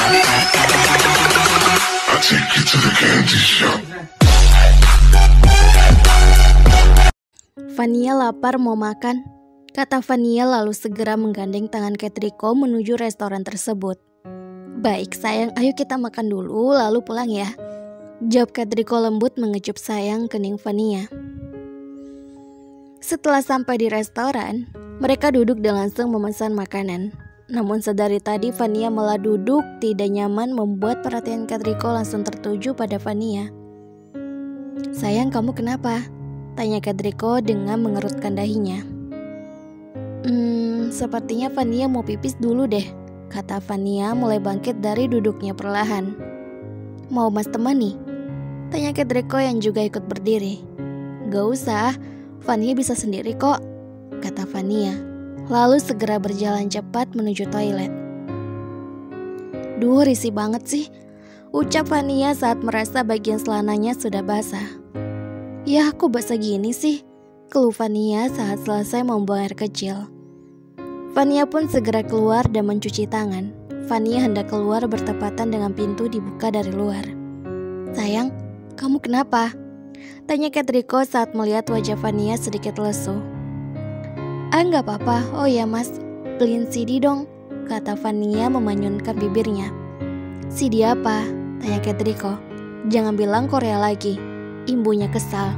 I take you to the candy shop. Vania lapar mau makan, kata Vania lalu segera menggandeng tangan Ketriko menuju restoran tersebut. Baik sayang, ayo kita makan dulu lalu pulang ya, jawab Ketriko lembut mengecup sayang kening Vania. Setelah sampai di restoran, mereka duduk dan langsung memesan makanan. Namun sedari tadi Vania malah duduk tidak nyaman membuat perhatian Ketriko langsung tertuju pada Vania. Sayang, kamu kenapa? Tanya Ketriko dengan mengerutkan dahinya. Sepertinya Vania mau pipis dulu deh, kata Vania mulai bangkit dari duduknya perlahan. Mau mas temani? Tanya Ketriko yang juga ikut berdiri. Gak usah, Vania bisa sendiri kok, kata Vania. Lalu segera berjalan cepat menuju toilet. Duh, risih banget sih, ucap Vania saat merasa bagian celananya sudah basah. Ya, kok basah gini sih? Keluh Vania saat selesai membuang air kecil. Vania pun segera keluar dan mencuci tangan. Vania hendak keluar bertepatan dengan pintu dibuka dari luar. Sayang, kamu kenapa? Tanya Ketriko saat melihat wajah Vania sedikit lesu. Nggak apa-apa, oh ya mas, beliin CD dong, kata Vania memanyunkan bibirnya. CD apa? Tanya Ketriko. Jangan bilang Korea lagi, imbunya kesal.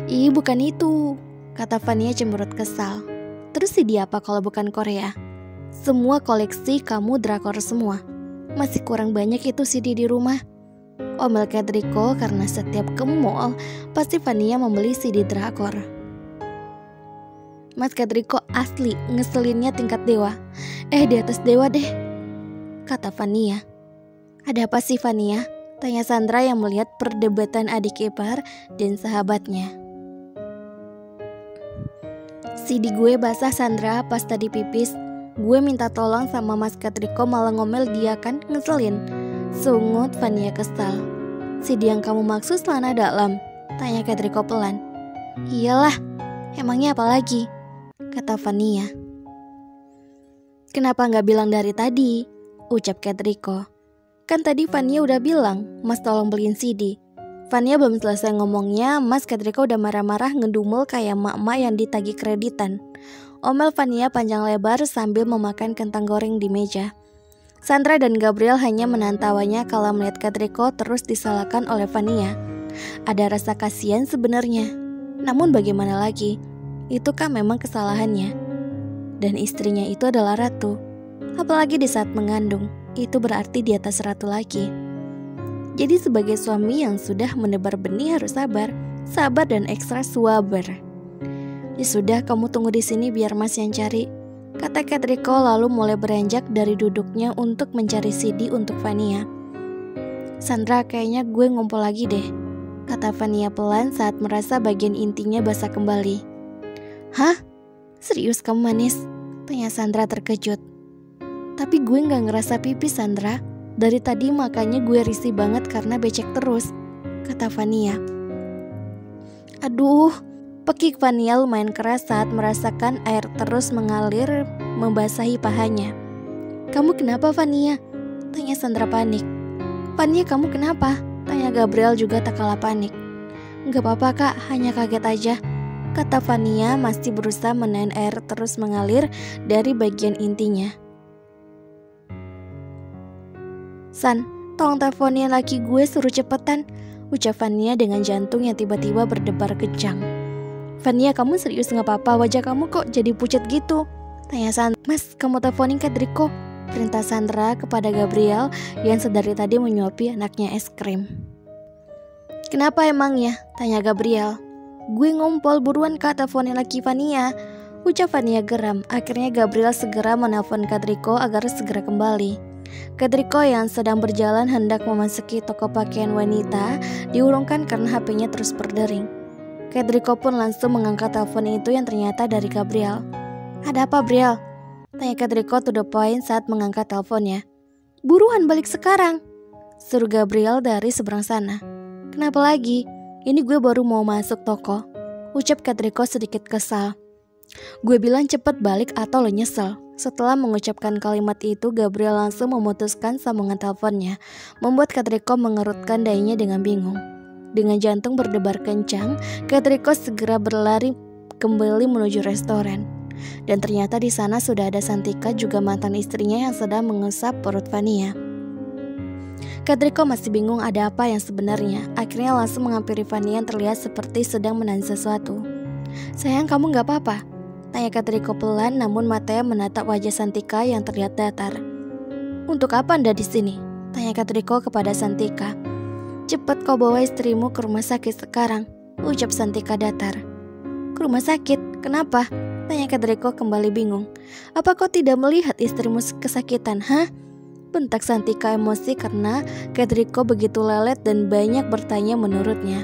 Ih, bukan itu, kata Vania cemberut kesal. Terus CD apa kalau bukan Korea? Semua koleksi kamu drakor semua. Masih kurang banyak itu CD di rumah. Omel Ketriko karena setiap ke mall pasti Vania membeli CD drakor. Mas Ketriko asli ngeselinnya tingkat dewa. Di atas dewa deh, kata Vania. Ada apa sih Vania? Tanya Sandra yang melihat perdebatan adik ipar dan sahabatnya. CD gue basah Sandra pas tadi pipis. Gue minta tolong sama Mas Ketriko malah ngomel dia kan, ngeselin. Sungut Vania kesal. CD yang kamu maksud celana dalam? Tanya Ketriko pelan. Iyalah, emangnya apa lagi? Kata Vania. Kenapa gak bilang dari tadi? Ucap Ketriko. Kan tadi Vania udah bilang, mas tolong beliin CD. Vania belum selesai ngomongnya, Mas Ketriko udah marah-marah ngedumel kayak mak-mak yang ditagih kreditan. Omel Vania panjang lebar sambil memakan kentang goreng di meja. Sandra dan Gabriel hanya menahan tawanya kalau melihat Ketriko terus disalahkan oleh Vania. Ada rasa kasihan sebenarnya. Namun bagaimana lagi? Itu kan memang kesalahannya. Dan istrinya itu adalah ratu. Apalagi di saat mengandung, itu berarti di atas ratu lagi. Jadi sebagai suami yang sudah menebar benih harus sabar. Sabar dan ekstra sabar. Ya sudah, kamu tunggu di sini biar mas yang cari, kata Ketriko lalu mulai beranjak dari duduknya untuk mencari CD untuk Vania. Sandra, kayaknya gue ngumpul lagi deh, kata Vania pelan saat merasa bagian intinya basah kembali. Hah? Serius kamu manis? Tanya Sandra terkejut. Tapi gue gak ngerasa pipis Sandra. Dari tadi makanya gue risih banget karena becek terus, kata Vania. Aduh, pekik Vania lumayan keras saat merasakan air terus mengalir membasahi pahanya. Kamu kenapa Vania? Tanya Sandra panik. Vania, kamu kenapa? Tanya Gabriel juga tak kalah panik. Gak apa-apa kak, hanya kaget aja, kata Vania masih berusaha menahan air terus mengalir dari bagian intinya. San, tolong teleponin laki gue suruh cepetan, ucap Vania dengan jantung yang tiba-tiba berdebar kencang. Vania, kamu serius gak apa-apa? Wajah kamu kok jadi pucat gitu? Tanya San. Mas, kamu teleponin Ketriko, perintah Sandra kepada Gabriel yang sedari tadi menyuapi anaknya es krim. Kenapa emangnya? Tanya Gabriel. Gue ngumpul, buruan kak, teleponin lagi Vania, ucap Vania geram. Akhirnya Gabriel segera menelpon Ketriko agar segera kembali. Ketriko yang sedang berjalan hendak memasuki toko pakaian wanita diurungkan karena HP-nya terus berdering. Ketriko pun langsung mengangkat telepon itu yang ternyata dari Gabriel. Ada apa Briel? Tanya Ketriko to the point saat mengangkat teleponnya. Buruan balik sekarang, suruh Gabriel dari seberang sana. Kenapa lagi? Ini gue baru mau masuk toko, ucap Ketriko sedikit kesal. Gue bilang cepet balik atau lo nyesel. Setelah mengucapkan kalimat itu, Gabriel langsung memutuskan sambungan teleponnya, membuat Katriko mengerutkan dahinya dengan bingung. Dengan jantung berdebar kencang, Katriko segera berlari kembali menuju restoran. Dan ternyata di sana sudah ada Santika, juga mantan istrinya yang sedang mengusap perut Vania. Katriko masih bingung ada apa yang sebenarnya. Akhirnya langsung menghampiri Vania yang terlihat seperti sedang menangis sesuatu. "Sayang, kamu gak apa-apa?" tanya Katriko pelan, namun matanya menatap wajah Santika yang terlihat datar. "Untuk apa Anda di sini?" tanya Katriko kepada Santika. "Cepat kau bawa istrimu ke rumah sakit sekarang," ucap Santika datar. "Ke rumah sakit? Kenapa?" tanya Katriko kembali bingung. "Apa kau tidak melihat istrimu kesakitan, hah?" bentak Santika emosi karena Katriko begitu lelet dan banyak bertanya menurutnya.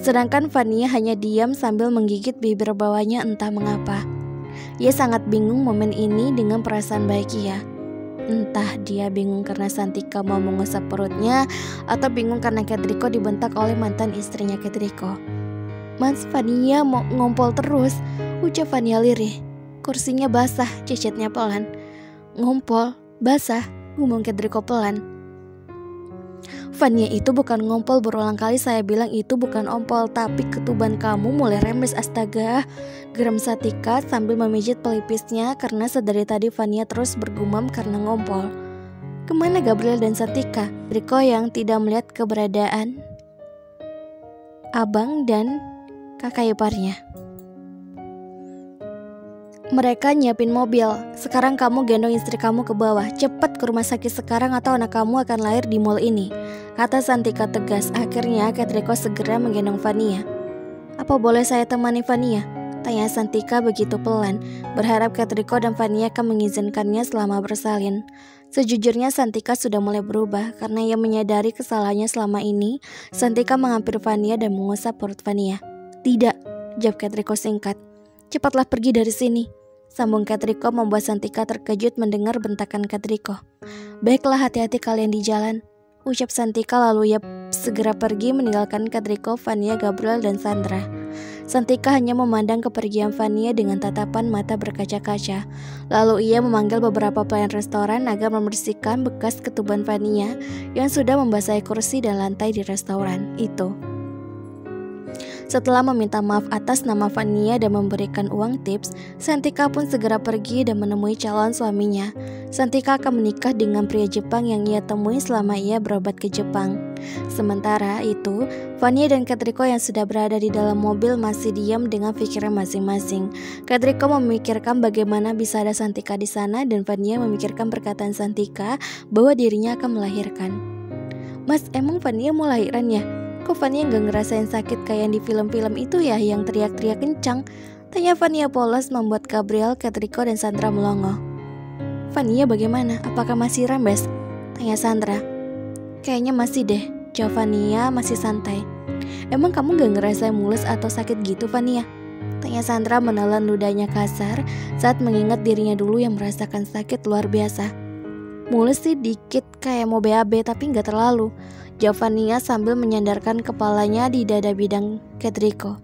Sedangkan Vania hanya diam sambil menggigit bibir bawahnya entah mengapa. Ia sangat bingung momen ini dengan perasaan bahagia. Entah dia bingung karena Santika mau mengusap perutnya, atau bingung karena Katriko dibentak oleh mantan istrinya Katriko. "Mas, Vania mau ngompol terus," ucap Vania lirih. "Kursinya basah," cicitnya pelan. "Ngompol? Basah?" ngomong Katriko pelan. "Vania, itu bukan ngompol, berulang kali saya bilang itu bukan ompol, tapi ketuban kamu mulai rembes, astaga," geram Santika sambil memijit pelipisnya karena sedari tadi Vania terus bergumam karena ngompol. Kemana Gabriel dan Santika? Riko yang tidak melihat keberadaan abang dan kakak iparnya. Mereka nyiapin mobil. "Sekarang kamu gendong istri kamu ke bawah. Cepat ke rumah sakit sekarang atau anak kamu akan lahir di mall ini," kata Santika tegas. Akhirnya Katriko segera menggendong Vania. "Apa boleh saya temani Vania?" tanya Santika begitu pelan, berharap Katriko dan Vania akan mengizinkannya selama bersalin. Sejujurnya Santika sudah mulai berubah karena ia menyadari kesalahannya selama ini. Santika menghampiri Vania dan mengusap perut Vania. "Tidak," jawab Katriko singkat. "Cepatlah pergi dari sini," sambung Katriko membuat Santika terkejut mendengar bentakan Katriko. "Baiklah, hati-hati kalian di jalan," ucap Santika lalu ia segera pergi meninggalkan Katriko, Vania, Gabriel, dan Sandra. Santika hanya memandang kepergian Vania dengan tatapan mata berkaca-kaca. Lalu ia memanggil beberapa pelayan restoran agar membersihkan bekas ketuban Vania yang sudah membasahi kursi dan lantai di restoran itu. Setelah meminta maaf atas nama Vania dan memberikan uang tips, Santika pun segera pergi dan menemui calon suaminya. Santika akan menikah dengan pria Jepang yang ia temui selama ia berobat ke Jepang. Sementara itu, Vania dan Katriko yang sudah berada di dalam mobil masih diam dengan pikiran masing-masing. Katriko memikirkan bagaimana bisa ada Santika di sana, dan Vania memikirkan perkataan Santika bahwa dirinya akan melahirkan. "Mas, emang Vania mau lahiran ya? Kok Vania gak ngerasain sakit kayak di film-film itu ya yang teriak-teriak kencang?" tanya Vania polos membuat Gabriel, Katriko, dan Sandra melongo. "Vania bagaimana? Apakah masih rembes?" tanya Sandra. "Kayaknya masih deh," jawab Vania masih santai. "Emang kamu gak ngerasain mules atau sakit gitu, Vania?" tanya Sandra menelan ludahnya kasar saat mengingat dirinya dulu yang merasakan sakit luar biasa. "Mules sih dikit, kayak mau BAB tapi gak terlalu," jawab Vania sambil menyandarkan kepalanya di dada bidang Katriko.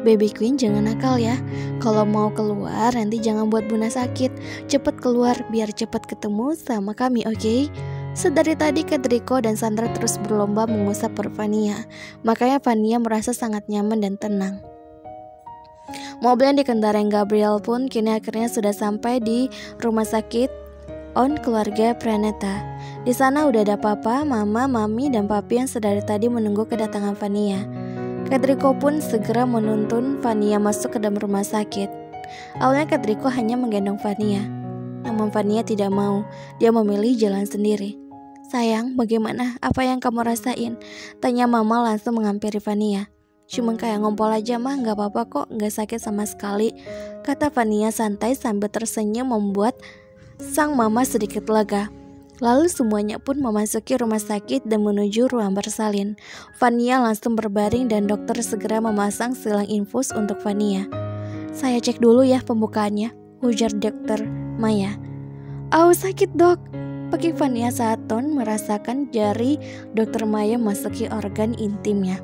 "Baby Queen, jangan nakal ya. Kalau mau keluar nanti jangan buat Bunda sakit. Cepet keluar biar cepet ketemu sama kami, oke?" Sedari tadi Katriko dan Sandra terus berlomba mengusap perut Vania. Makanya Vania merasa sangat nyaman dan tenang. Mobil yang dikendarai Gabriel pun kini akhirnya sudah sampai di rumah sakit On keluarga Pranata. Di sana udah ada papa, mama, mami, dan papi yang sedari tadi menunggu kedatangan Vania. Katriko pun segera menuntun Vania masuk ke dalam rumah sakit. Awalnya Katriko hanya menggendong Vania, namun Vania tidak mau. Dia memilih jalan sendiri. "Sayang, bagaimana? Apa yang kamu rasain?" tanya mama langsung menghampiri Vania. "Cuma kayak ngompol aja mah, gak apa-apa kok, gak sakit sama sekali," kata Vania santai sambil tersenyum membuat sang mama sedikit lega. Lalu semuanya pun memasuki rumah sakit dan menuju ruang bersalin. Vania langsung berbaring dan dokter segera memasang silang infus untuk Vania. "Saya cek dulu ya pembukaannya," ujar dokter Maya. "Au, sakit dok," pakik Vania saat Ton merasakan jari dokter Maya memasuki organ intimnya.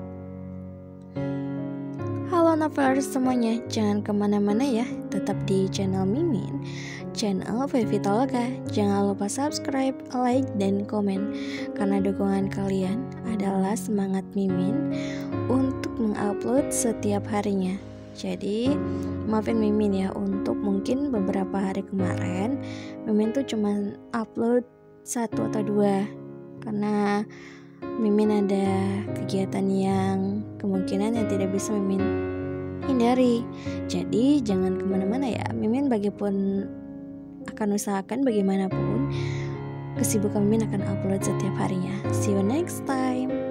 "Halo Lovers semuanya, jangan kemana-mana ya, tetap di channel Mimin, channel Vevitologa. Jangan lupa subscribe, like, dan komen, karena dukungan kalian adalah semangat Mimin untuk mengupload setiap harinya. Jadi maafin Mimin ya, untuk mungkin beberapa hari kemarin Mimin tuh cuman upload 1 atau 2 karena Mimin ada kegiatan yang kemungkinan yang tidak bisa Mimin hindari. Jadi jangan kemana-mana ya, Mimin bagipun akan usahakan bagaimanapun kesibukan Mimin akan upload setiap harinya. See you next time.